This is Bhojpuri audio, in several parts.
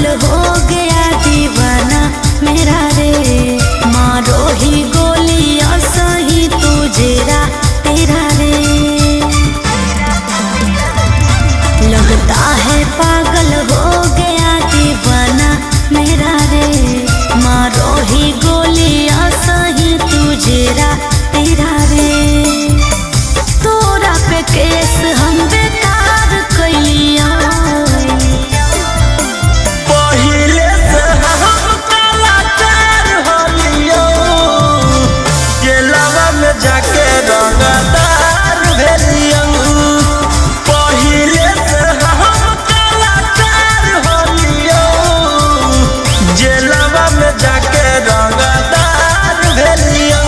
पागल हो गया दीवाना मेरा रे, मारो ही गोलियां सही तुझेरा तेरा रे। लगता है पागल हो गया दीवाना मेरा रे, मारो ही गोलियां सही तुझेरा तेरा रे। तोरा पे केस हम बेकार कैलिया, पहिले से हम कलाकार होलियो, गेलवा में जाके रंगदार भेलियो। पहिले से हम कलाकार होलियो, गेलवा में जाके रंगदार भेलियो।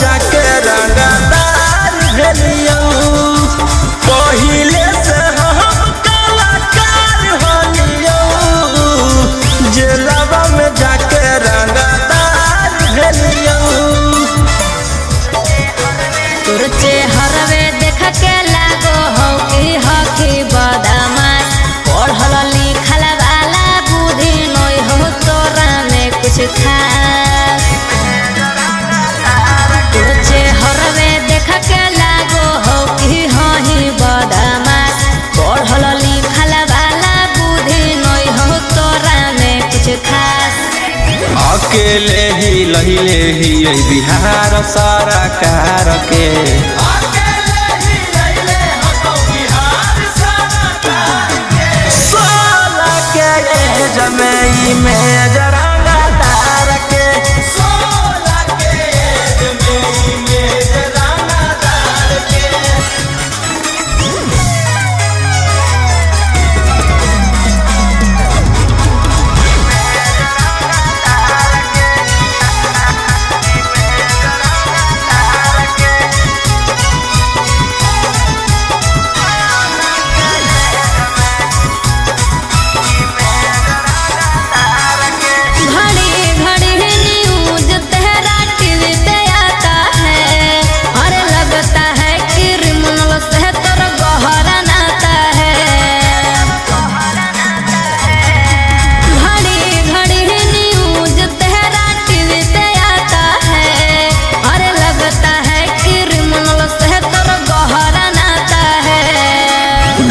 जाके रंगदार भेलियो, पहिले से हम कलाकार होलियो, जेलवा में जाके रंगदार भेलियो। अकेले ही लहिले ही बिहार सरकार के, सोलह के जमई में जरंगदार के, सोलह के जमई में जरंगदार के।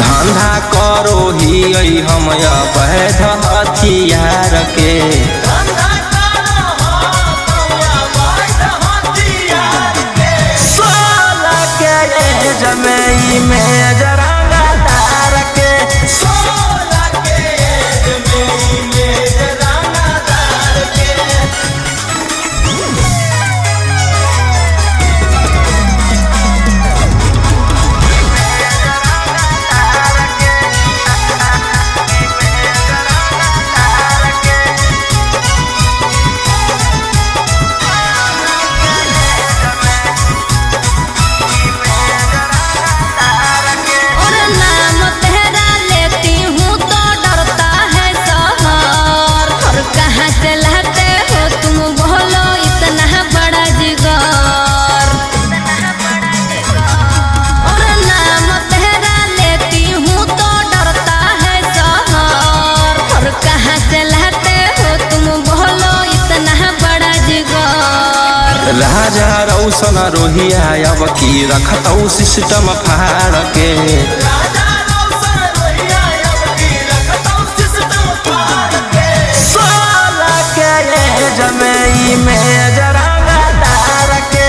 धंधा करो ही हम अवैध हथियार के जमई में जरांगा तार के 16 के जमई में जरांगा तार के राजा रौशन रोहिया अब की रखतौ सिस्टम फाड़ के सोलह के जमई में जरांगा तार के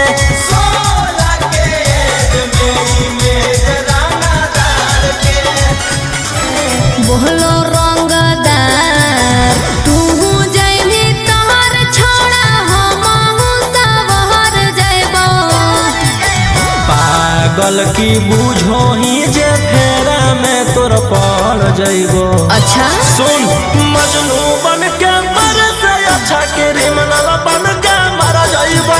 16 के जमई में जरांगा तार के बोलो रंगदार तू जैनी तोहर छोड़ा हमहु सवर जैबो पागल की बूझो ही जे फेरा में तोर पड़ जइबो अच्छा सुन मजनू बन के मर से अच्छा क्रिमिनल बन के मर जइबो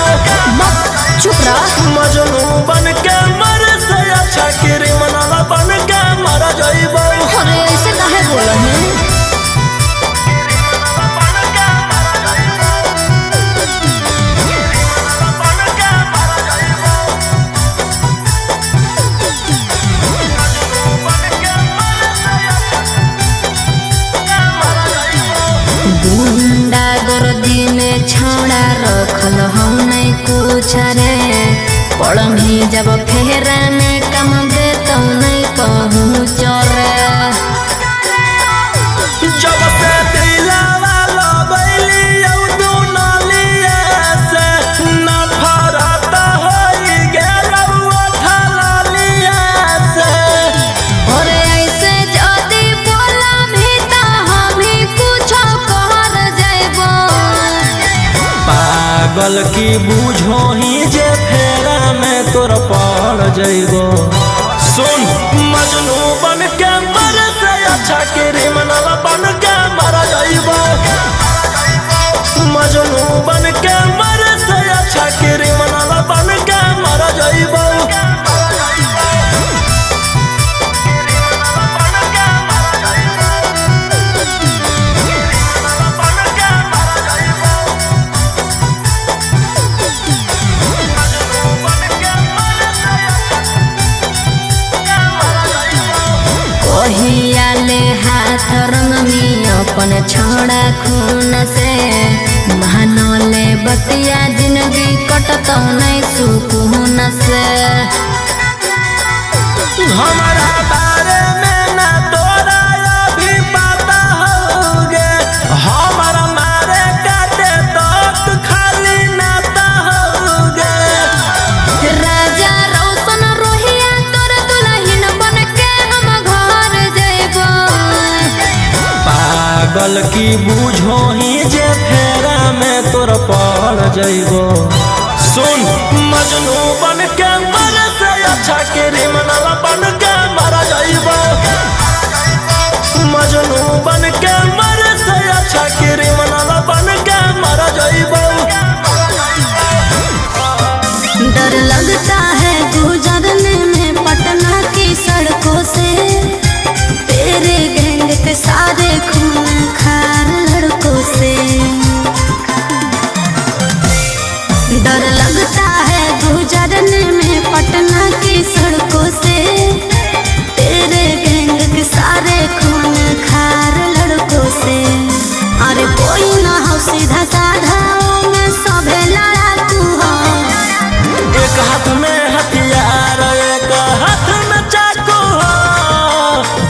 चुप रह मजनू बन के मर से अच्छा क्रिमिनल बन के मर जइबो अरे ऐसे काहे बोला है गुंडा गर्दी में छौड़ा रखल हौ नहीं कुछ रे पढ़ी जब फेरा में कम दे तो नहीं कहूँ चोरे जब से दिलावा लगैली औ दुनलिया से नफरत होई गेलौ ठललिया से अरे ऐसे जदी बोला भी तो हम ही कुछ कर जैबो पागल की बूझो ही जे फेरा में तोर पड़ जइबो सुन मजनू बन के मर से अच्छा क्रिमिनल बन के मर जइबो मजनू बन के मर से अच्छा क्रिमिनल बन के मर जइबो ओहियाले हाथ रंग में अपन छोड़ा खून से महानले बतिया जिंदगी कटतो नहीं सुकून से हमारा बारे में ना तोरा अभी पता होगे हमारा मारे काटे तो खाली नाता होगे राजा रौशन रोहिया तोर दुल्हन बन के हम घर जइबो पागल की बूझो ही जे फेरा में तोर पड़ जइबो सुन मजनू बन के मर से अच्छा क्रिमिनल बन के मर जइबो मजनू बन के मर से अच्छा क्रिमिनल बन के मर जइबो डर लगता है गुजरने में पटना की सड़कों से तेरे गैंग के सारे खून खार लड़कों से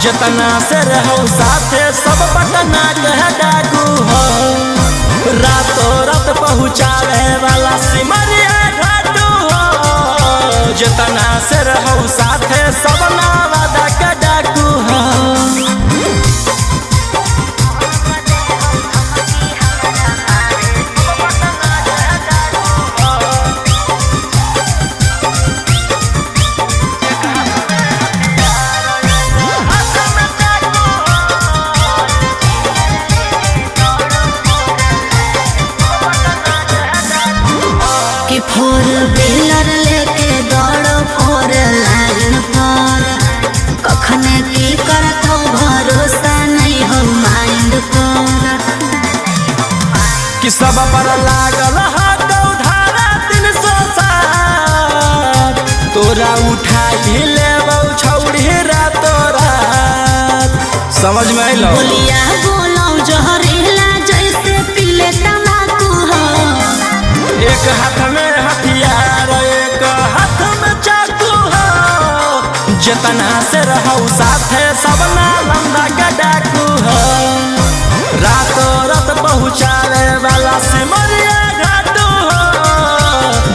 जितना से रहो साथे सब पटना के डाकू हो, रातों रात पहुँचावे वाला सिमरिया घाटू हो। जितना से रहो साथे सब नवादा के डाकू हो। फोर व्हीलर लेके दौड़ो फोर लाइन पर, कखने की करत हो भरोसा नहीं हो माइंड पर। कि सब पर लागल धारा 360, तोरा उठा ही लेबौ छौड़ी रातो रात। समझ में आइलो? बोलिया बोलो जहरीला जैसे पीले तम्बाकू हो। एक हाथ में हथियार एक हाथ में चाकू हो। जितना से रहो साथे सब नालंदा का डाकू हो, रातों रात पहुँचावे वाला सिमरिया घाटू हो।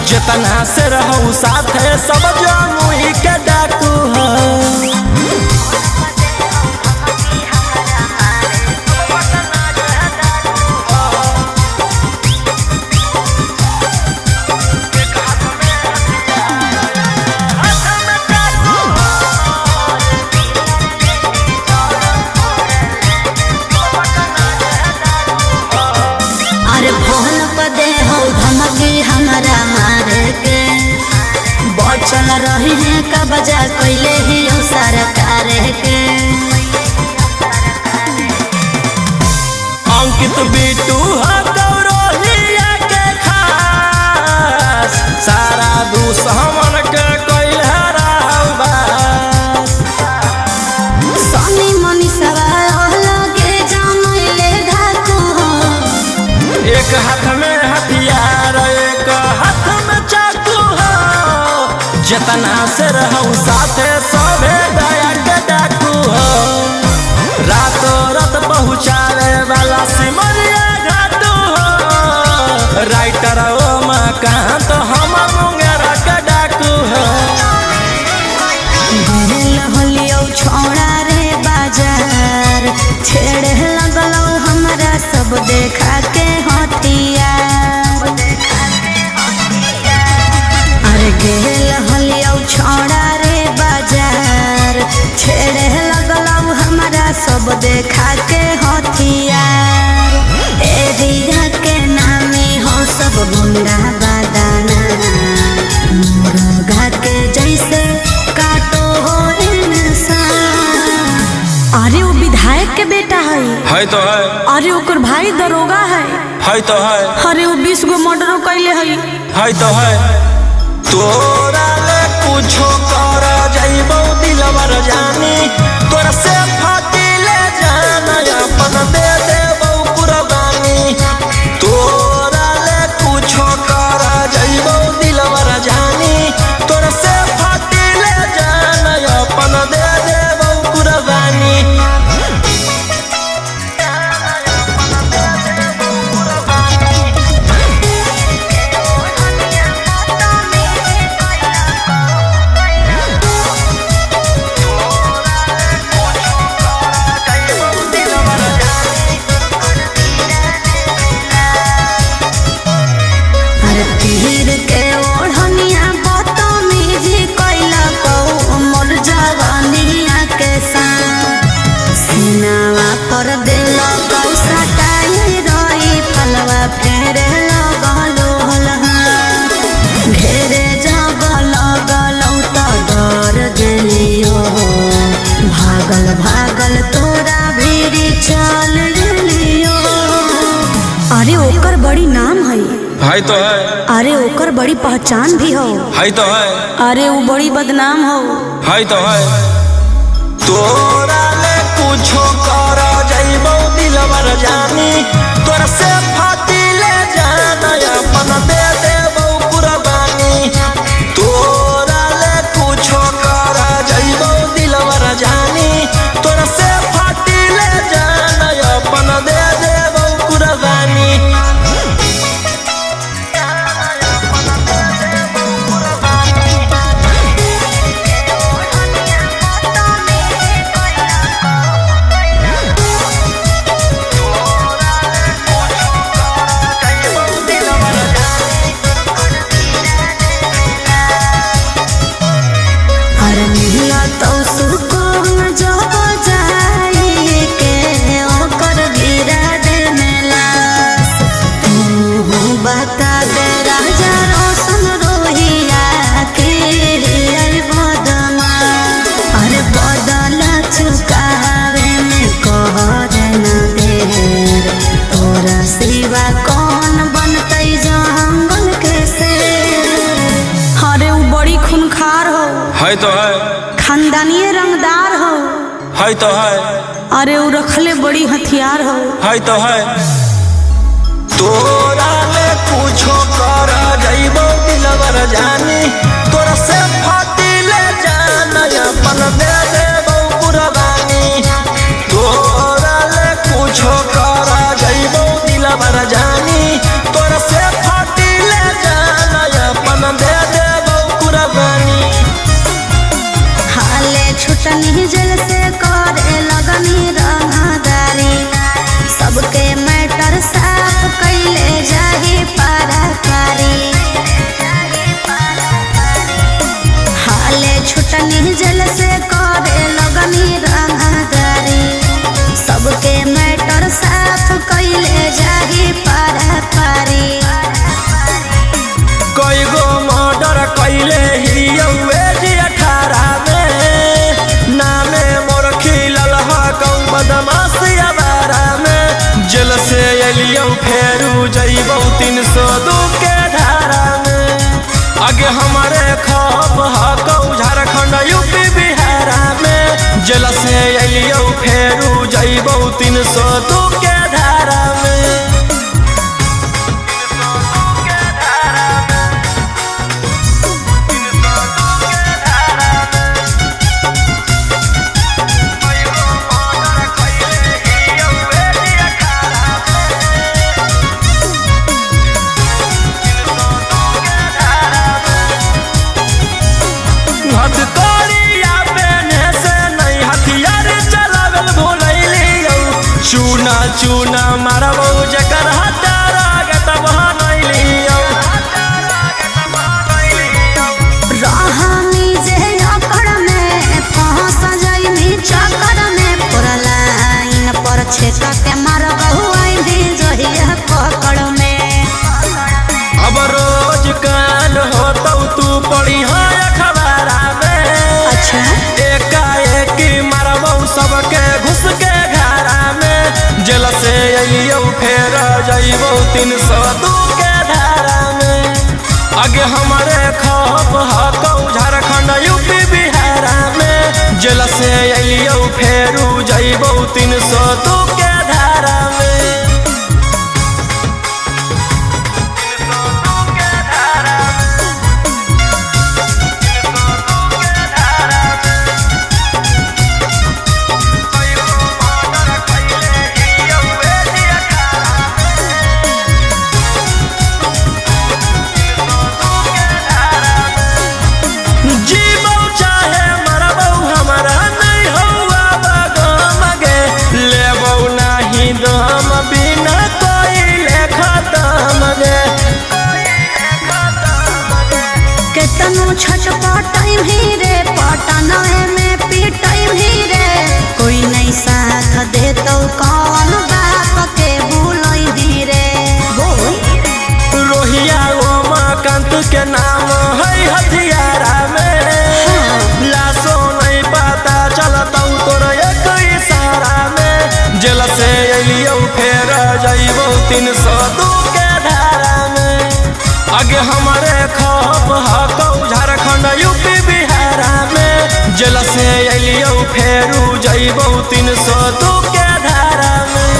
जितना से रहो साथे सब जमुई के डाकू हो। हमारा मारे के बचल रही है का बजा कैले ही सरकार के। अंकित बिटू गौरवलिया के खास, सारा दुश्मन के कैल बस। सनी मनी सवाल के जमैले धाकू हो। एक हाथ में हथियार एक हाथ में चाकू हो। जितना से रहो साथे सभे दया के डाकू हो, रातों रात पहुँचावे वाला सिमरिया घाटू हो। राइटर ओ मकान तो हम मुंगेरा के डाकू हो। होलियो छोड़ा रे बाजार, छेड़े लगलो हमरा सब देखा के हथियार। अरे गेल होलियो छोड़ा रे बाजार, छेड़े लगलो हमरा सब देखा के हथियार। एरिया के नामे हो सब गुंडा बादाना, मुर्गा के जैसे काटो हो इंसान। अरे वो विधायक के बेटा है तो है। अरे ओकर भाई दरोगा है तो है। अरे वो 20 गो मर्डर कैले है तो है। तोरा ले कुछो कर जाइबो दिलवर जानी, तोरा से फाटी ले जाना अपन दे देबो कुर्बानी। तोरा ले कुछो कर जाइबो दिलवर जानी, तोरा से फाटी ले जाना अपन दे देबो कुर्बानी। तीर के ओढ़निया बदतमीजी कैला कौ मोर जवानिया के साथ। सीनावा पर दिल कौ सटाई रही फलवा फेरे लगलो हलहा। घेरे जब लगलौ त डर गेलियो, भागल भागल तोरा भीरी चल गेलियो। अरे ओकर बड़ी नाम है तो है। अरे ओकर बड़ी पहचान भी हो तो है। अरे वो बड़ी बदनाम हो तो है। तोरा ले कुछो कर जाइबो दिलवर जानी, तोरा से फाटी ले जाना अपन दे देबो कुर्बानी। तोरा ले कुछो कर जाइबो दिलवर जानी, तोरा है तो है। अरे वो रखले बड़ी हथियार हो। है तो है। तोरा ले कुछो कर जाइबो दिलवर जानी, तोरा से फाटी ले जाना अपन दे देबो कुर्बानी। तोरा ले कुछो कर जाइबो दिलवर जानी, तोरा से फाटी ले जाना अपन दे देबो कुर्बानी। हाले छुटनी जेल से करे लगनी रंगदारी, सबके मैटर साफ कैले जाही पाराकारी। हाले छुटनी जेल से करे लगनी रंगदारी, सबके मैटर साफ कैले जाही पाराकारी। कई गो मर्डर कैले ही 18 में, नामे मोर खिलल हकौ बदमाशी अबारा में। जेल से एलियौ फेरू जइबौ 302 के धारा में। आगे हमारे खप हकौ झारखंड यूपी बिहारा में। जेल से एलियौ फेरू जइबौ 302 के धारा में। चूना चूना मारबो जकर हटारा के तब बनैलियौ। रहनी जे अकड़ में फंस जाइनी चक्कर में, पूरा लाइन पर छेक के मारबहु आइनी जहिया पकड़ में। अब रोज काल होतौ तू पढ़ी अखबारा में। अच्छा एकाएक मारबौ सबके घुस के घरा में। जेल से अइयौ फेर जइबौ 302 के धारा में। आगे हमारे खप हकौ झारखंड यूपी बिहारा में। जेल से अइयौ फेरू जइबौ 302 के धारा में। जीबौ चाहे मरबौ हमरा नहीं हौआ बगम गे। लेबौ नहीं दम बिना कोई खत्म गे। केतनो छटपटाई भी रे, पटना में पिटाई भी रे। कोई नहीं साथ देतौ कौन बाप के भूलई भी रे। रोहिया उमाकांत के नाम है हथियारा में। लाशो नहीं पता चलतौ तोर एक इशारा में। जेल से अइयौ फेर जइबौ 302 के धारा में। आगे हमारे खप हकौ झारखंड यूपी बिहारा में। जेल से अइयौ फेरू जइबौ 302 के धारा में।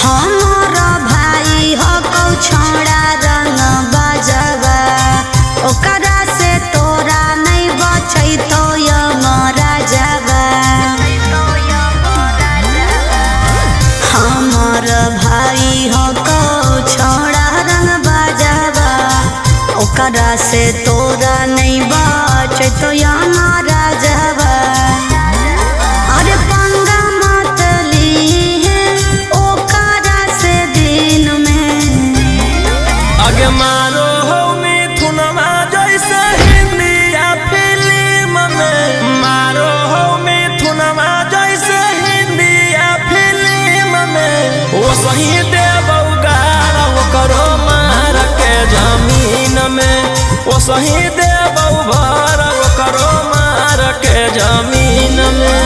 हमारा भाई हकौ छोड़ा रंग बजवा, ओकरा से तोरा नहीं बचैतौ यमराजवा। हमार भाई हकौ छोड़ा रंग बजवा, ओकरा से तोरा नहीं बचैतौ यमराजवा। अरे पंगा मत लीहे ओकरा से दिन में। आगे मारो हो मिथुनमा जैसे हिंदिया फिल्म में। मारो हो मिथुनमा जैसे हिंदिया फिल्म में। वो सही देबौ गाड़ा ओकरो मार के जमीन में। वो सही देबौ भर ओकरो मार के जमीन में।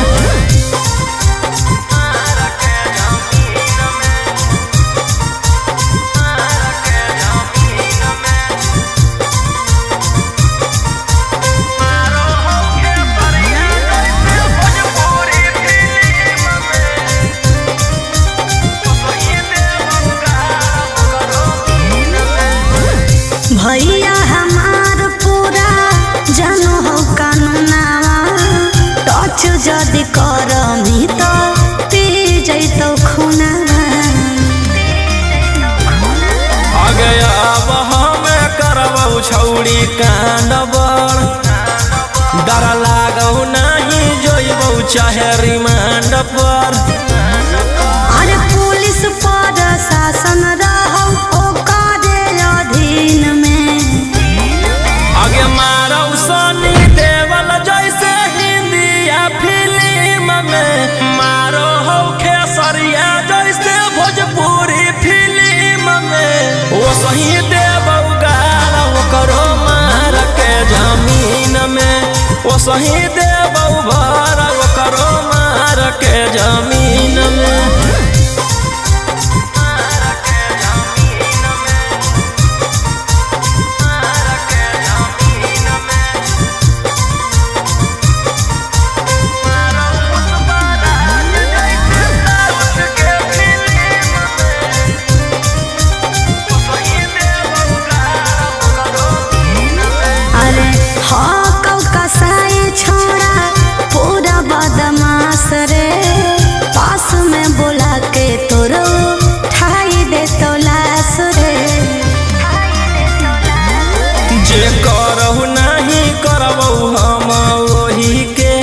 करमी तो पी जैतो खुनावा आगे अब हमें करबौ छौड़ी कांड बड़ डर लागौ नहीं जोइबौ चाहे रिमांड पर अरे पुलिस पर शासन रहौ ओकरे अधीन में आगे मारौ सनी देवल जैसे हिंदिया फिल्म में मारो हो खेसरिया जैसे भोजपुरी फिल्म में वो सही देवौ गाल करो मार के जमीन में वो सही देवौ भर करो मार के जमीन में रे पास में बोला के तोरो ठाई दे तो लाश रे जे करहु नहीं करबौ हम वही के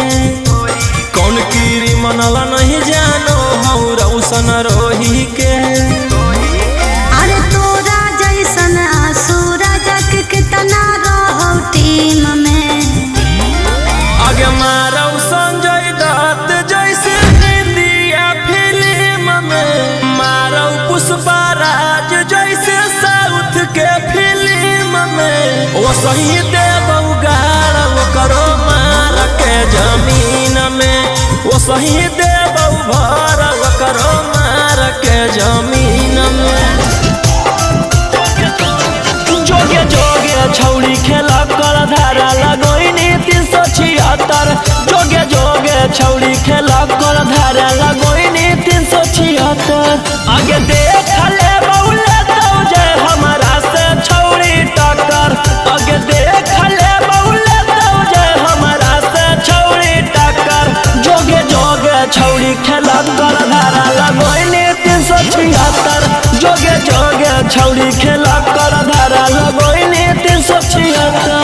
कौन कीरी मनला नहीं जानो हौ रौशन रोही के अरे तोरा जैसन आसुरा जग कितना रहो टीम में आगे मारौ संजय दत्त जैसे हिंदिया फिल्म में मारौ पुष्पराज जैसे साउथ के फिल्म में वो सही देवौ गाल करो मार के जमीन में वो सही देवौ भर करो मार के जमीन में जोगे जोगे छौड़ी खेला कर धारा लगोइनी 376 जोगे जोगे छौड़ी खेला कर धारा लगोइनी 376 आगे देख ले बौले तो जे हमारा से छौड़ी टक्कर आगे देख ले बौले तो जे हमारा से छौड़ी टक्कर जोगे जोगे छौड़ी खेला कर धारा लगोइनी 376 जोगे जोगे छौड़ी खेला कर धारा लगोइनी 376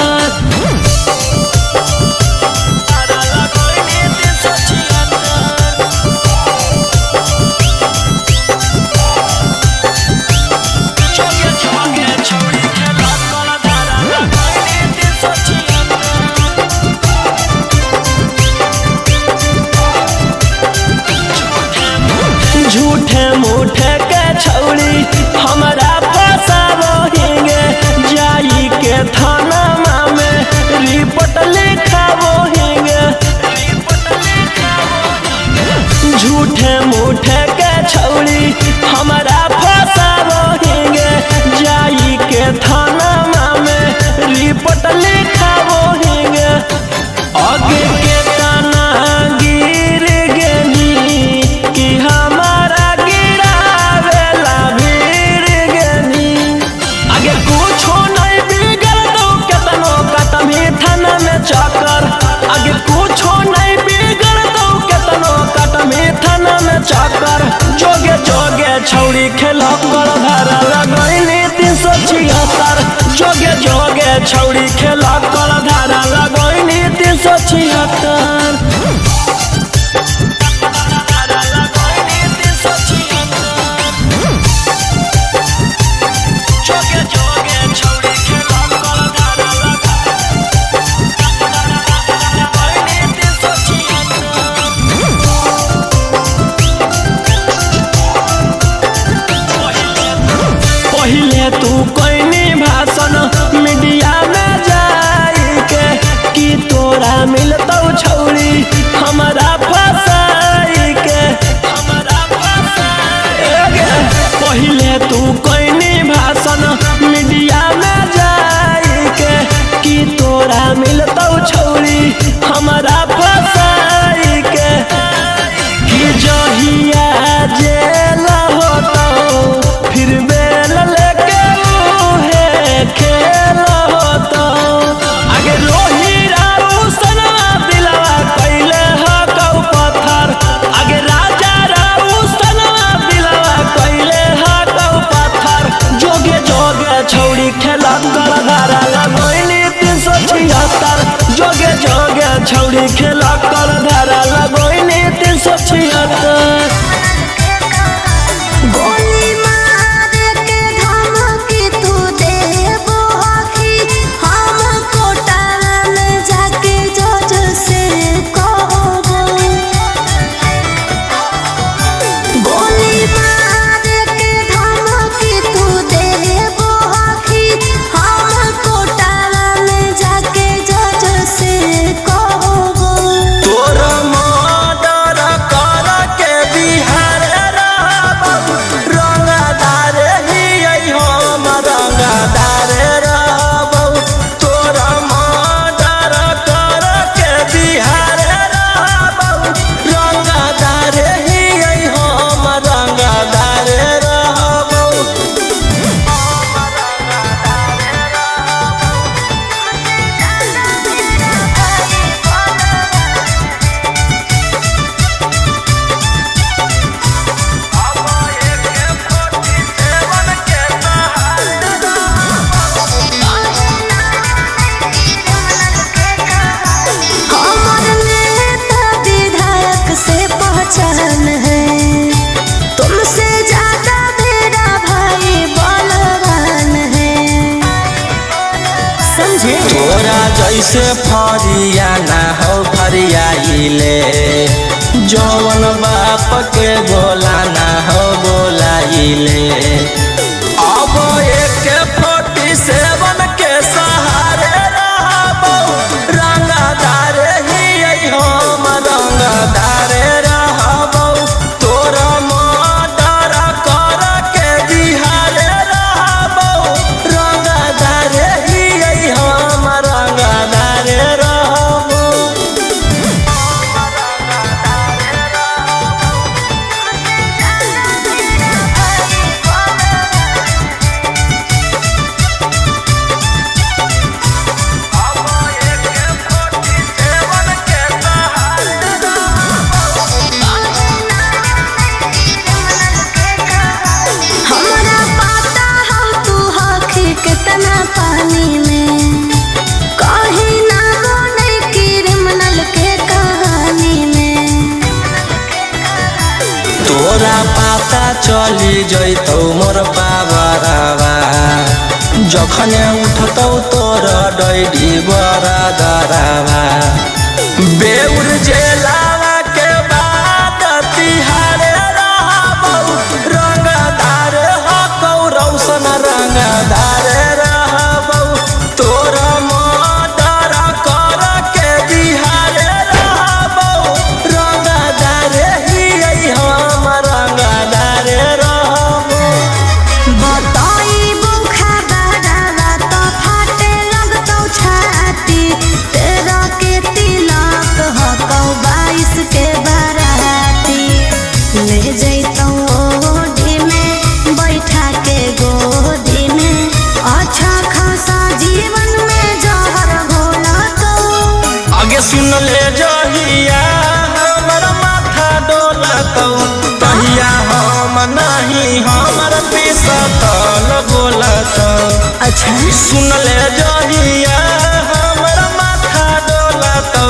झूठे मूठे के छौड़ी हमारा फसाबो हिंगे जाई के थाना में रिपोर्ट लिखाबो हिंगे झूठे मूठे के छौड़ी हमारा फसाबो हिंगे जाई के थाना में रिपोर्ट लिखाबो हिंगे आगे के तना गिर गेनी कि हमारा गिरावेला भीड़ गेनी आगे कुछो नहीं बिगड़ दो केतनो कतमी थाना में चक्कर आगे कुछो नहीं बिगड़ दो केतनो कतमी थाना में चक्कर जोगे जोगे छौड़ी खेला कर धारा लगोइनी 376 जोगे जोगे छौड़ी खेला कर धारा लगोइनी 376 पहिले तू कोइनी भाषण मीडिया में जाई के कि तोरा मिलतौ छौड़ी हमारा फसाई के पहिले तू कोइनी भाषण मीडिया में जाई के कि तोरा मिलतौ छौड़ी हमारा फसाई के कि जहिया जेल होतौ फिर बेल लेके उहे खेल होतौ आगे रोही रारू सनवा लिखेला कर धारा लगोइनी 376। गोली मार के धमकी तू देबो हकी हम कोटा में जाके जज से कहबो। गोली मार के धमकी तू देबो हकी हम कोटा में जाके जज से कहबो। तोर मर्डर कर के बिहार रहबो रंगदार ही हम रंगदार रहबो। तोर मर्डर कर के बिहार रहबो रंगदार ही हम रंगदार रहबो। हमर नेता विधायक से पहचान है तुमसे ज्यादा मेरा भाई बलवान है समझे। तोरा जैसे फरिया ना हो फरियाइले जौवन बाप के गोला ना हो गोलाइले। अब AK-47 के सहारे रहबो रंगदार ही हम रंगदार रहबो। तोरा मर्डर कर के बिहार रहबो रंगदार ही हम रंगदार रहबो। हमरा पता हो तू हकी कितना पानी में कहीं ना बने क्रिमिनल के कहानी में। तोरा पता चली जैतौ मोर पावरवा जखने उठतौ तोर डैडी बरदरवा। बेउर जेलावा के बाद तिहार रहबौ रंगदार हकौ रौशन रंगदार रहबौ। तोरा मर्डर कर के बिहार रहबौ रंगदार ही हम रंगदार रहबौ। बताइबो खबरवा तो फाटे लगतौ छाती तेरा के तिलक हकौ 22 के बराती ले जैतौ ओढ़ी में बैठा के गोदी में अच्छा खासा जीवन में जहर घोला तो। आगे सुन ले जहिया हमर माथा डोलतौ तहिया हम नहीं हमर पिसतल बोलतौ। अच्छा सुन ले जहिया हमर माथा डोलतौ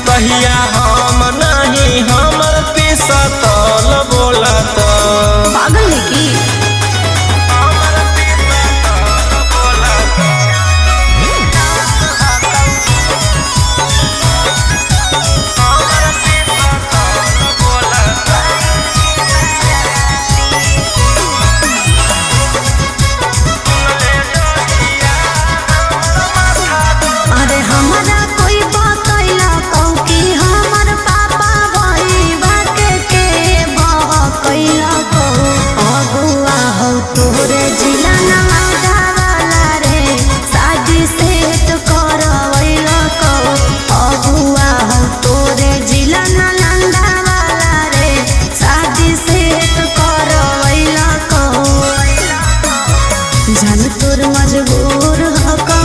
तहिया हम नहीं हमर पिसतल बोलतौ। पागल है की अरे हमरा कोई बतैला कौ कि हमर पापा भईबा के बहकैला कौ। अगुआ हो तोरे जिला नवादा वाला रे शादी सेट करवैला कौ। अगुआ हो तोरे जिला नालंदा वाला रे शादी सेट करवैला कौ। जान तोर मजबूर हकौ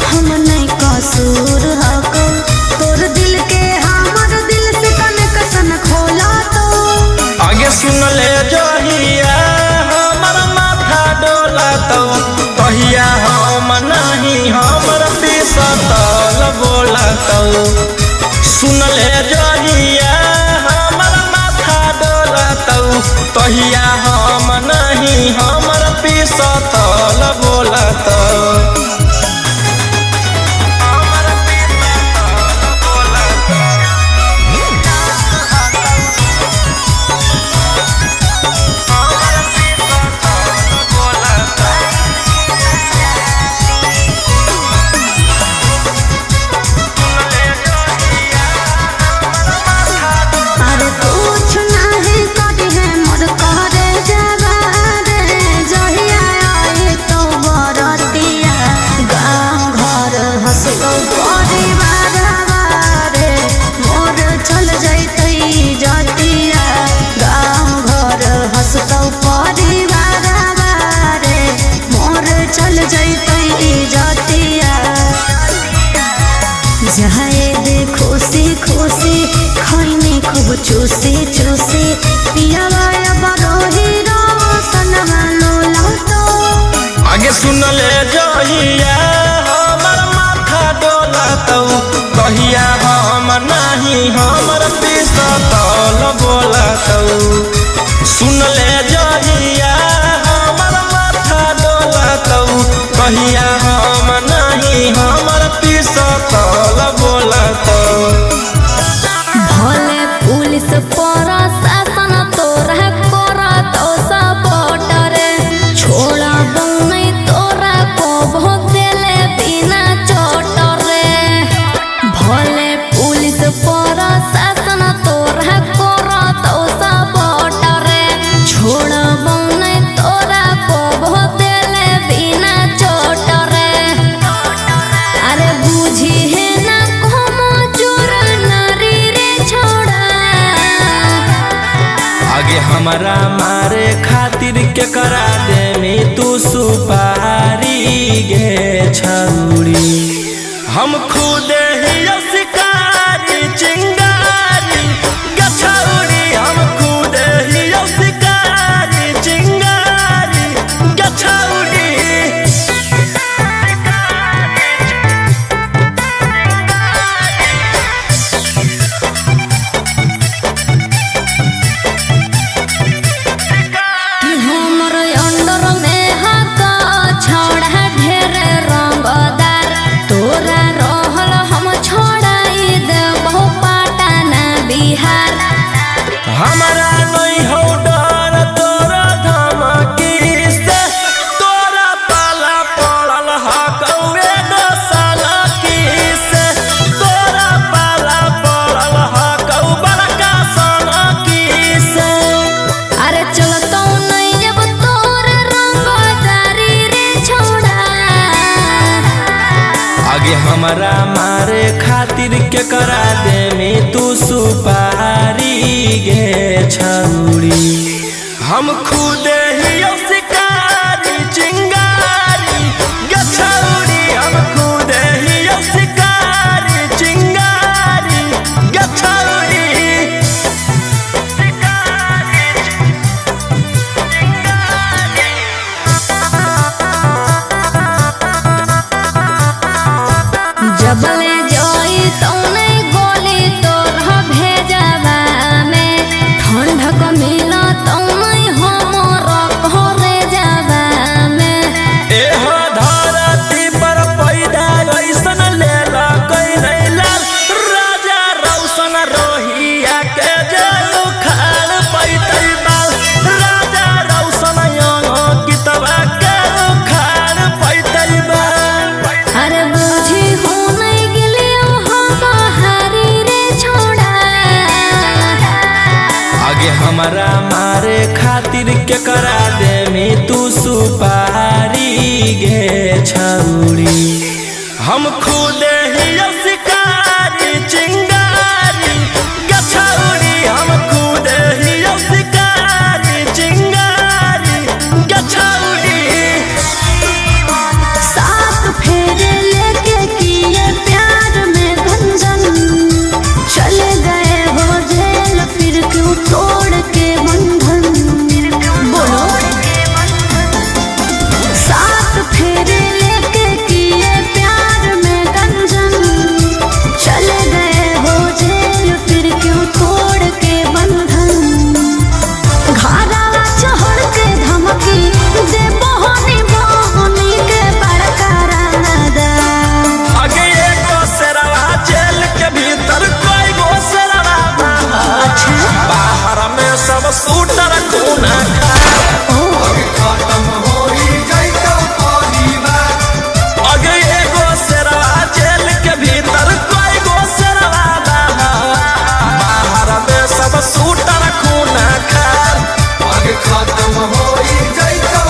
हम नहीं कसूर हकौ। तोर दिल के हमर दिल से कनेक्शन खोला तो। आगे सुन ले जहिया हमर माथा डोलतौ तहिया हम नहीं हमर पिसतल बोलतौ। सुन ले जहिया हमर माथा डोलतौ तहिया हम नहीं हमर पीसतल बोलतौ चूसी चूसी पियावाया बरोही रोशनमा लोलतो आगे सुन ले जहिया हमर माथा डोलतौ कहिया हम नहीं हमर पीसतल बोलतौ सुन ले जहिया हमर माथा डोलतौ कहिया हम नहीं हमर पीसतल बोलतौ भले पुलिस प्रशासन तोरा करतौ सपोर्ट रे छोड़ा बौनै तोरा को देले बिना चोट रे भले पुलिस प्रशासन तोरा करतौ सपोर्ट रे छोड़ा बौनै तोरा को देले बिना चोट रे अरे बुझी है ना कोमो चोर नारी रे छोड़ा आगे हमारा मारे खातिर के करा दे में तू सुपारी गे छौड़ी हम खुद ही शिकारी चिंगारी गे छौड़ी हम खुद ही शिकारी चिंगारी गे छौड़ी हमर अंडर में हक छोड़ा ढेर रंगदार तोरा रहल हम छोड़ाई देबो पटना बिहार हमारा नहीं हो डर तोरा धमकी से तोरा पाला पड़ल हकौए साला की से तोरा पाला पड़ल हकौ बड़का साला की से अरे चलतौ नहीं अब तोर रंगदारी रे छोड़ा आगे हमारा मारे खातिर के करा दे में तू सुपारी गे छौड़ी हम खुद ही शिकारी चिंगारी गे छौड़ी हम खुद ही शिकारी चिंगारी गे छौड़ी जबले जोई तो नहीं गोली तोर भेजवा में ठंडक मिला तो नहीं हमर घरे जावा में एह धरती पर पैदा ऐसन लेला कोई नहीं लाल राजा रौशन रोहिया के जेल उखाड़ पैतै बाल राजा रौशन कितवा के उखाड़ पैतै बाल अरे बुझी हो नहीं गेलियो हम बहारी रे छोड़ा आगे हमारा मारे खातिर के करा दे में तू सुपारी गे छौड़ी हम खुद ही शिकारी चिंगारी गे छौड़ी हम खुद ही शिकारी चिंगारी गे छौड़ी साथ फेरे लेके किए प्यार में गंजन चले गए हो जेल फिर क्यों तोड़ के बंधन बोलो साथ फेरे लेके किए प्यार में गंजन चले गए सब सूटर खूना अगे एगो शेरवा जेल के भीतर कोई गो शेरवा बाहर में सब सूटर खूना खार आगे खत्म हो जैतो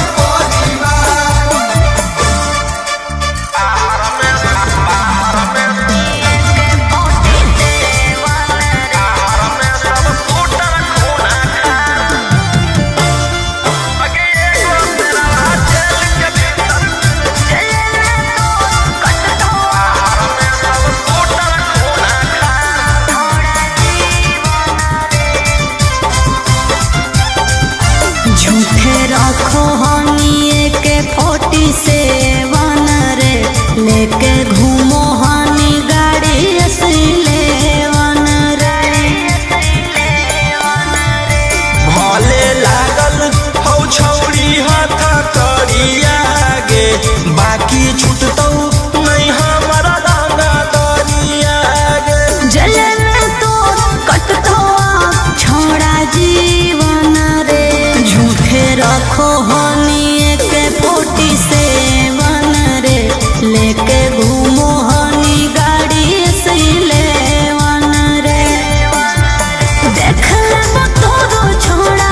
झूठे रखो हनी के 47 रे लेके घूमो हनी गाड़ी असलेवन रे भले लागल हौ छौरी हाथ करिया गे बाकी छूटतौ नहीं हमारा डांगा दरिया गे जल में तो कटतो छोड़ा जीवन रे झूठे रखो हनी के 47 रे लेके घूमो हनी गाड़ी असलेवन रे देख ले तोरो छोड़ा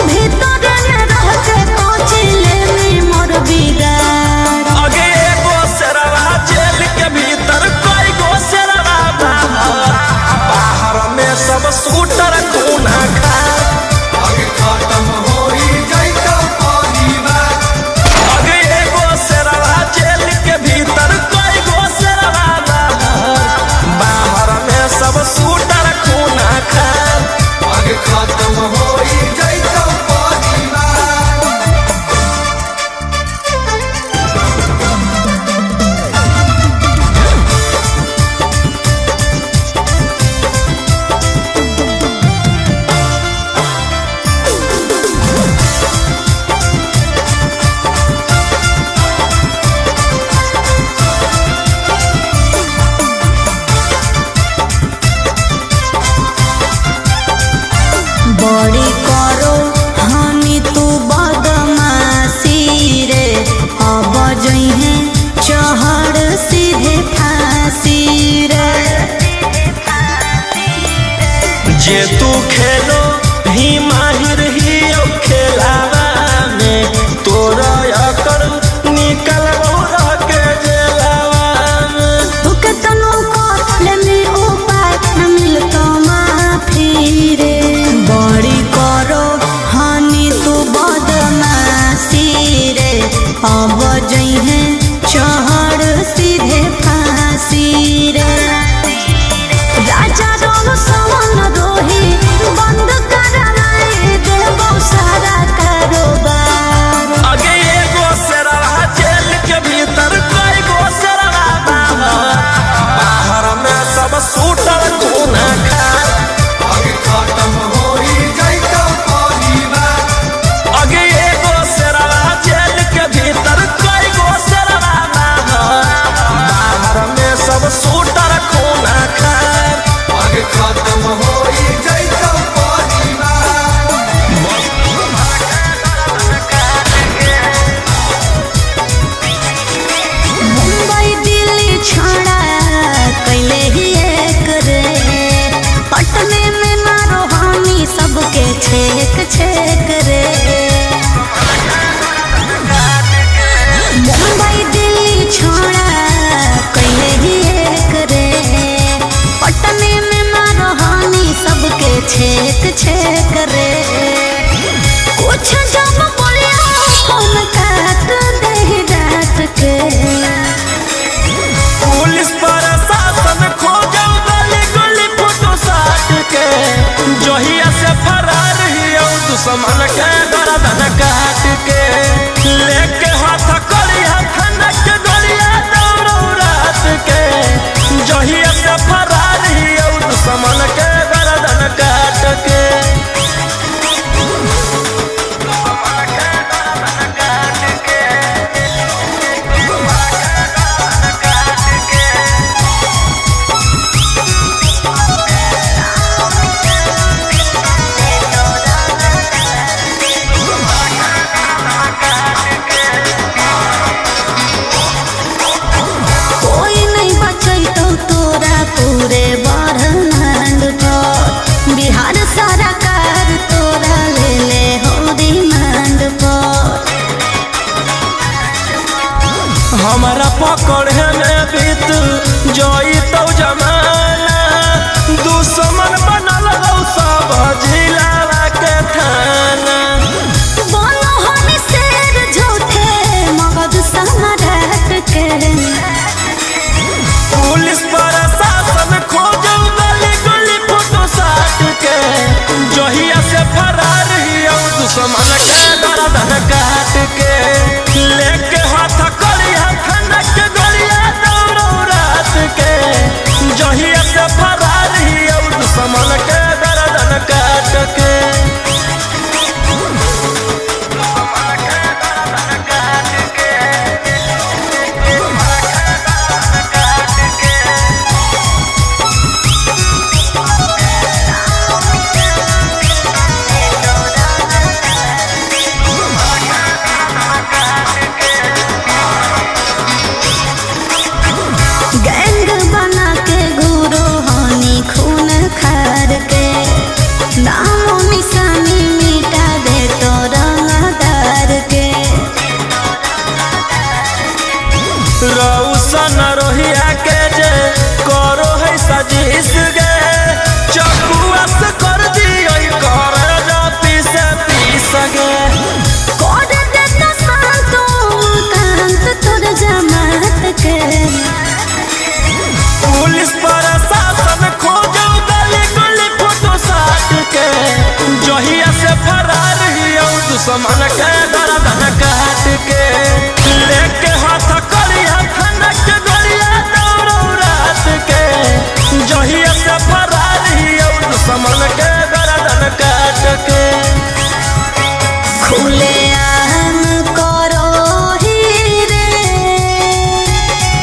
भीतर न रह के पहुंचले में मोर बिगाड़ अगे एगो शेरवा जेल के भीतर कोई गो शेरवा बाहर में सब सूटर खूना खा आगे खत्म हो जैतो अगे एगो शेरवा जेल के भीतर कोई गो शेरवा बाहर में सब सूटर खूना खा आगे खत्म हो जैतो बड़ी करो हनी तू बदमाशी रे अब जइहे चढ़ सीधे फांसी रे जे तू खेलो ही माहिर ही अब खेलावा में तोरा अकड़ निकल रह के जेलावा में तू के तनो को लेनी उपाय न मिलतो माफी रे बड़ी करो हनी तू बदमाशी रे अब जइहे चढ़ सीधे फांसी रे राजा रोग सवन रोही बंद करवाए देबो सारा कारोबार अगे एगो शेरवा जेल के भीतर कोई गो शेरवा बाहर में सब सूटर खूना खा आगे खत्म हो जैतो अगे एगो शेरवा जेल के भीतर कोई गो शेरवा बाहर में सब सूटर खूना खा आगे खत्म हो जैतो मुंबई दिल्ली छोड़ा कैले ही एक रे पटने में मारो हानि सबके छेक छेक रे मुंबई दिल्ली छोड़ा कैले ही एक रे पटने में मारो हानि सबके छेक छेक रे कुछ जब बोलिया फोन काट दे डांट के पुलिस प्रशासन खोजो गली गली फोटो साट के जहिया से फरार ही दुश्मन के गर्दन काट के लेके हाथ करिया खनक गलिया दौड़ो रात के जहिया से फरार ही दुश्मन के गर्दन काट के पकड़े में बीत जोई तो जमाना दुश्मन बनल हो सब जिला के थाना। बोलो हम शेर झूठे मगध सम्राट के पुलिस प्रशासन खोजो गली गली फोटो साट के जहिया से फरार हियो दुश्मन के गर्दन काट के लेके हाथ कड़िया खनक गलिया दौड़ो रात के जहिया से फरार हियो दुश्मन के गर्दन काट के। गैंग बना के घूरो हनी खून खार के नामो निशानी मिटा दे तो रंगदार के रौशन रोहिया के जे करो है सजिस गे चकुआ से कर दियो कर जा पीस गे कोड दे तो शांतो कांत तोर जमात के पुलिस प्रशासन खोजो गली गली फोटो साट के जहिया से फरार हियो दुश्मन के गर्दन काट के लेके हाथ कड़िया खनक गलिया दौड़ो रात के जहिया से फरार हियो दुश्मन के गर्दन काट के। खुले आम करो ही रे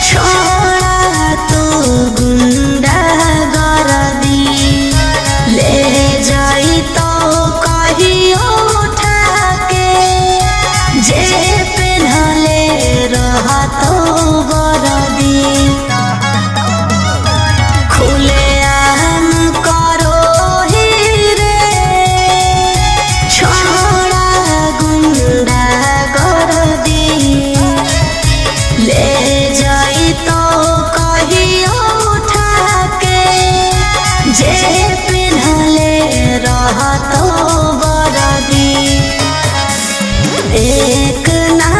छोड़ा तू गुंडा गर्दी ले जाई तो कहियो उठा के जे पेन्हले रहा तो बरदी खुले आम करो ही रे छोड़ा गुंडा गर्दी ले जाई तो कहियो उठा के जे पेन्हले रहा तो बरदी एक ना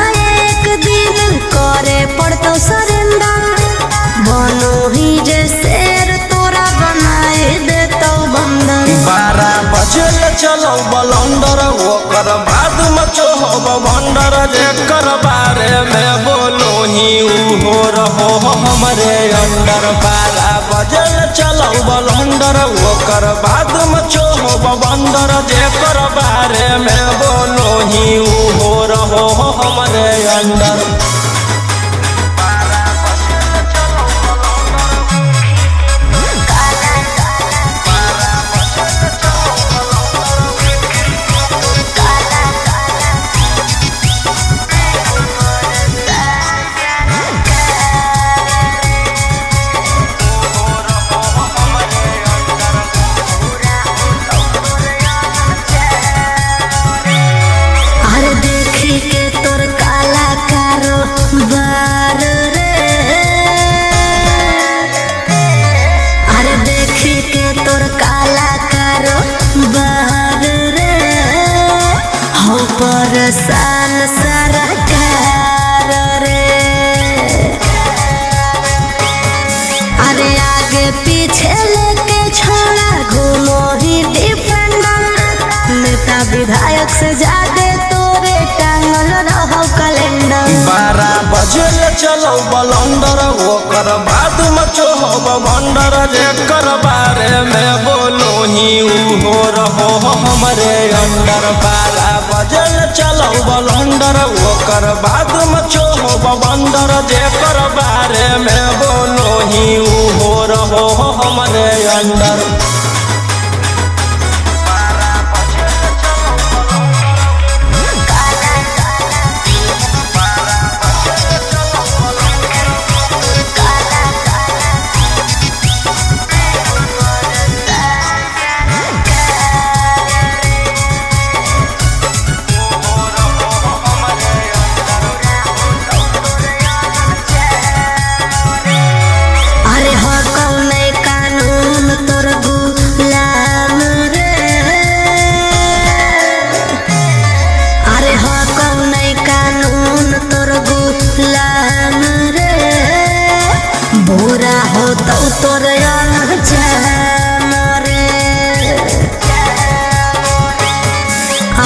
एक दिन करे पड़तो सरेंडर बनो ही जे शेर तोरा बनाए देतो बंदर 12 बजे चलो बलंदर ओकर बाद मचो हो भंडर जेकर बारे में बोलो ही हो रहो हमरे अंडर। 12 बजे चलो बलंदर ओकर बाद मचो हो भंडर जेकर बारे में बोलो ही हो रहो हमरे अंडर। अरे देखी के तोर काला कारो बार रे अरे देखी के तोर काला कारो बार रे हो परेशान सरकार रे अरे आगे पीछे लेके छोड़ा घूमो ही डिफेंडर नेता विधायक से ज्यादा तोरे टांगल रहो कैलेंडर। 12 बजे चलो बलंदर ओकर बाद मचो हो भंडर जेकर बारे में बोलो ही हो रहो हमरे अंडर। 12 बजे चलो बलंदर ओकर बाद मचो हो भंडर जेकर बारे में बोलो ही हो रहो हमरे अंडर।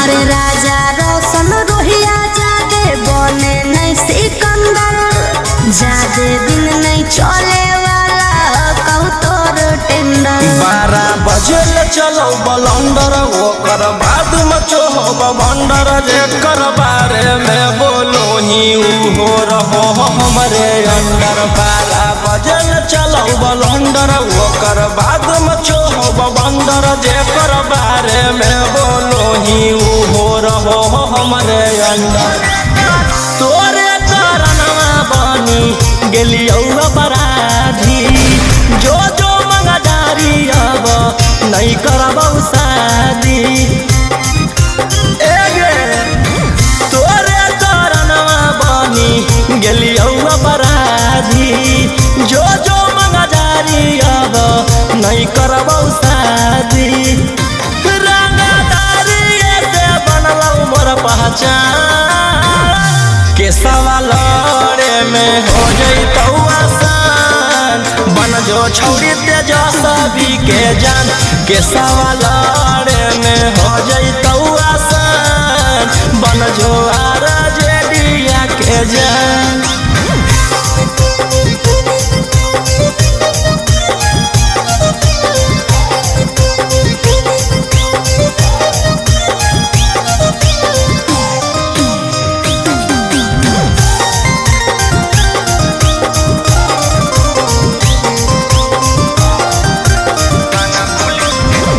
अरे राजा रोशन रोहिया जादे बने नहीं सिकंदर, जादे दिन नहीं चले वाला कहू तोर टेंडर। 12 बजे चलो बलंदर ओकर बाद मचो भंडर, जेकर बारे में बोलो ही हो रहो हमरे अंदर। 12 बजे चलो बलंदर ओकर बाद मचो भंडर, जेकर बारे में बोलो ही हो रहो हमरे अंदर। तोरे कारणवा बनी गेलियौ बराधी, जो जो मंगदारी अब नहीं करबौ शादी। तोरे कारणवा बनी गेलियौ बराधी, जो जो मंगदारी अब नहीं करबौ शादी। रंगदारी से बनलौ मोर पहचान, के सवालरे में हो जैतौ आसान। बन जो छौरी तेजस्वी के जान, के सवालरे में हो जैतौ आसान। बन जो RJD के जान।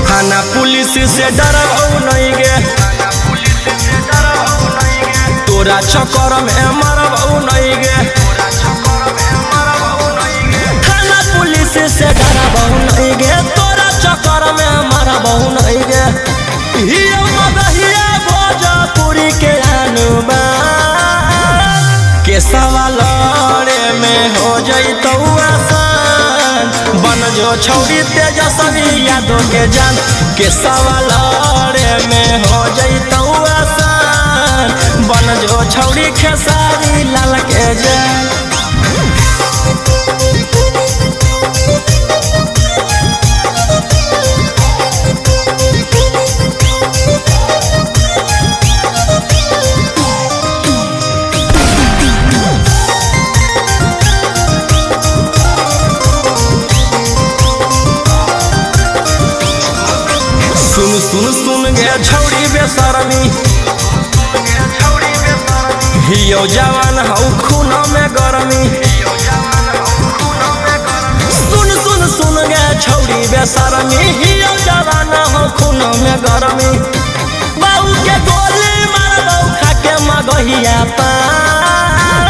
थाना पुलिस से डरबौ नहीं गे, तोरा चक्कर में मरबौ नहीं गे। थाना पुलिस से डरबौ नहीं गे, तोरा चक्कर में मरबौ नहीं गे। हियो मगहिया भोजपुरी के अनुमान, के सवालरे में हो जैतौ आसान। बन जो छौरी तेजस्वी यादव के जान, के सवालरे में हो जैतौ आसान। बन जो छौरी खेसारी लाल के जान। सुन सुन सुन गे छौरी बेशरमी, हियो जवान हौ खून में गरमी। सुन सुन सुन गे छौरी बेशरमी, हियो जवान हौ खून में गरमी। बाऊ के गोली मारबौ खाके मगहिया पान,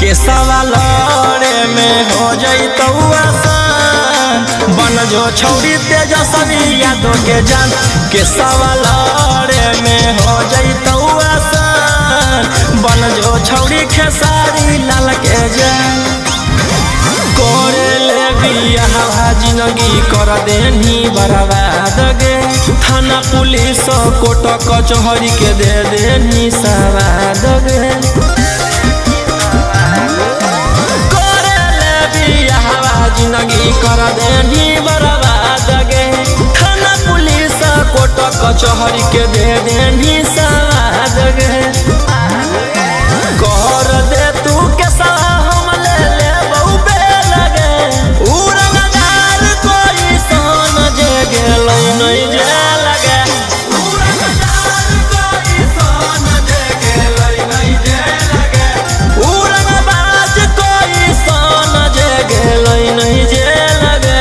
के सवालरे में हो जैतौ आसान। बन जो छौरी तेजस्वी यादव के जान, के सवालरे में हो जैतौ आसान। बन जो छौरी खेसारी लाल के जान। करे ले बियाह जिंदगी कर देनी बर्बाद गे, थाना पुलिस कोर्ट कचहरी के दे देनी सवाद गे। करे ले बियाह जिंदगी कर देनी बर्बाद गे, थाना पुलिस कोर्ट कचहरी के दे देनी सवाद गे। कर दे तू के हम ले लेबौ बेल गे, उड़नदार कोई सन जे गेलै नहीं जे लगे। उड़नदार कोई सन जे गेलै नहीं जे लगे, उड़नबाज कोई सन जे गेलै नहीं जे लगे।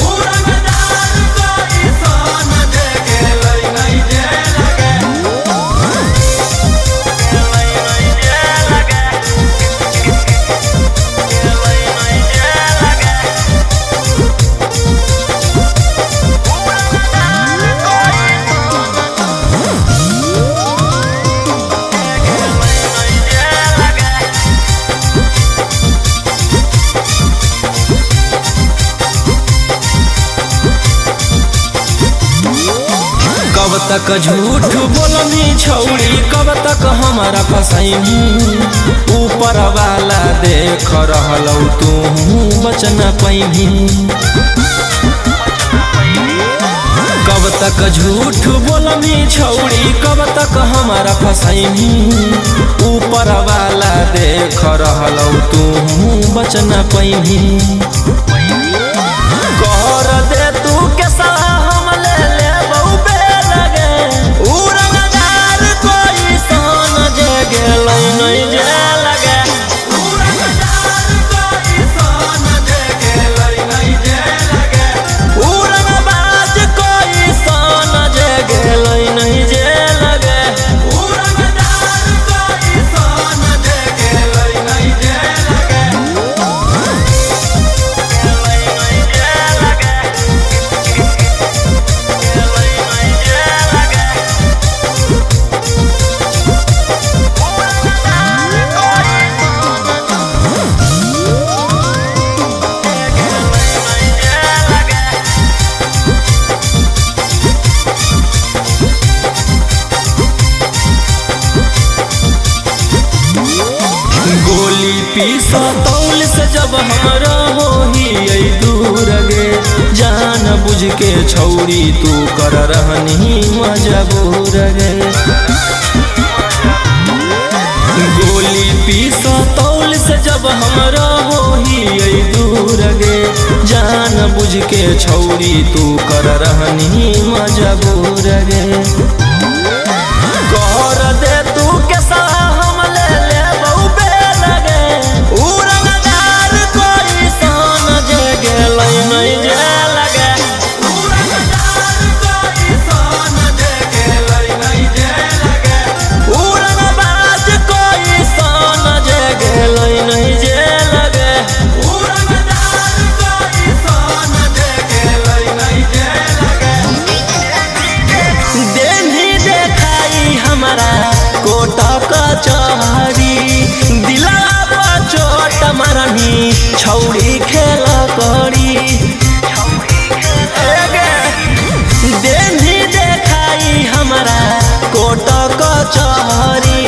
उड़नदार कोई सन जे गेलै नहीं जे लगे, गेलै नहीं जे लगे, गेलै नहीं जे लगे। कब तक झूठ बोलनी छौरी, कब तक हमारा फसैनी। ऊपर वाला देख रहलौ तू बच न पैनी। कब तक झूठ बोलमी छौड़ी, कब तक हमारा फसैनी। ऊपर वाला देख रहलौ तू बचना पैनी। कर दे तू के सलाह हम ले लेबौ बेलगे। उड़नदार कोई सन जे गेलै नहीं जे लगे। उड़नदार कोई सन जे गेलै नहीं जे लगे। उड़नबाज कोई सन जे गेलै नहीं जे लगे। उड़नदार कोई सन जे गेलै नहीं जे लगे। गोली पीसा तौल से जब हमरा होही दूर गे। जान बुझ के छौड़ी तू कर रहनी मजबूर गे। गोली पीसा तौल से जब हमरा होही दूर गे। जान बुझ के छौड़ी तू कर रहनी मजबूर गे। कर दे तू के सलाह हम ले लेबौ बेलगे। उड़नदार कोई सन जे गेलै नहीं जे लगे। उड़नदार कोई सन जे गेलै नहीं जे लगे। उड़नबाज कोई सन जे गेलै नहीं जे लगे। उड़नदार कोई सन जे गेलै नहीं जे लगे। देनी देखाई हमारा कोटा कचहरी। दिला पर चोट मारनी छौड़ी खेल करी। देनी देखाई हमारा कोटा कचहरी।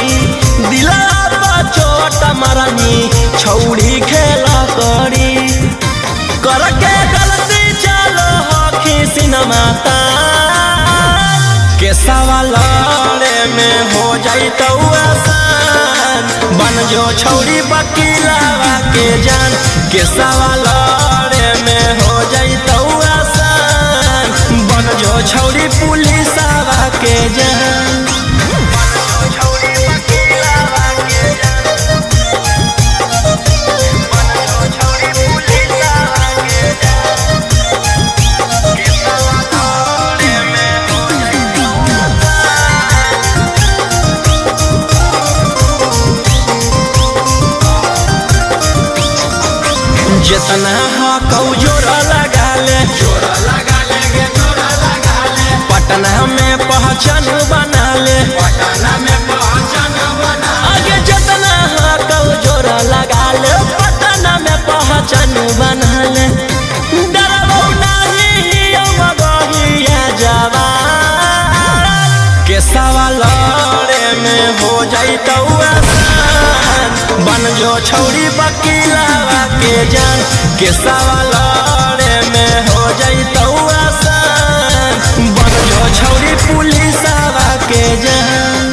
दिला पर चोट मारनी छौड़ी खेल करी। करके गलती चलो हखी सिनेमा के सवाल में हो जाई तो आसान। बन जो छौड़ी वकीलवा के जान के सवाल में हो जाई तो आसान। बन जो छौड़ी पुलिसवा के जान। जितना हकौ जोरा लगा ले। जोरा लगा ले गे जोरा लगा ले। पटना में पहचान बना ले। पटना में पहचान बना। आगे जितना हकौ जोरा लगा ले। पटना में पहचान बना ले। डरबौ नहीं मगहिया जवान के सवाल में हो जाई तो आसान। बन जो छौड़ी वकीलवा के जान के सवाल में हो जाई तो आसान। बन जो छौड़ी पुलिसवा के जान।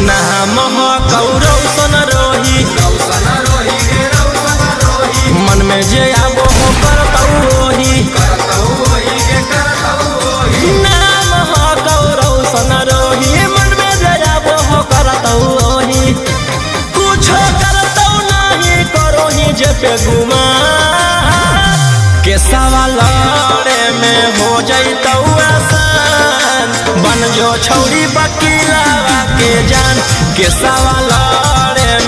नाम हकौ रौशन रोही। मन में जे आबो हो करतौ ओही। नाम हकौ रौशन रोही। मन में जे आबो हो करतौ ओही। कुछो करतौ नहीं करोही जे पे गुमान के सवाल में हो जाई तो आसान। बन जो छौड़ी वकीलवा के जान के सवाल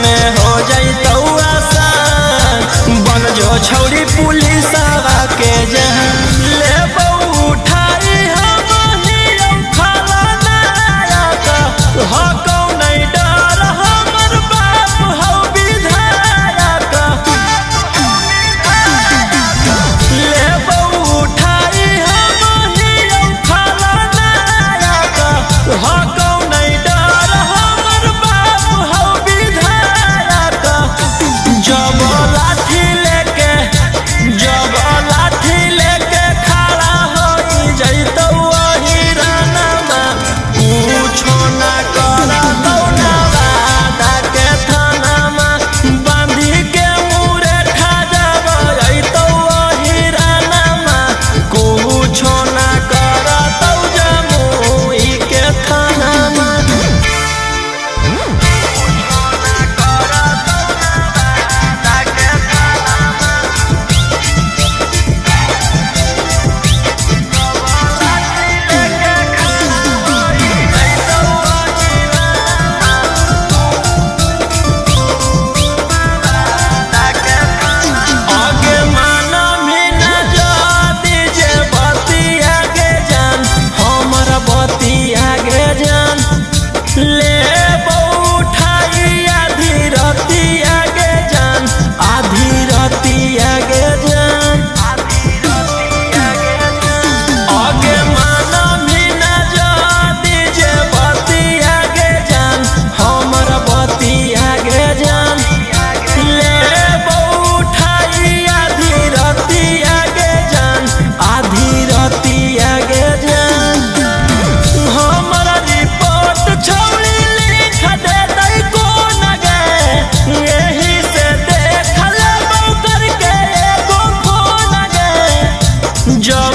में हो जाई तो आसान। बन जो छौड़ी पुलिसवा के जान। लेबौ उठाई हम ही खाला नायक। हकौ नहीं डर हमर बाप हौ विधायक। जब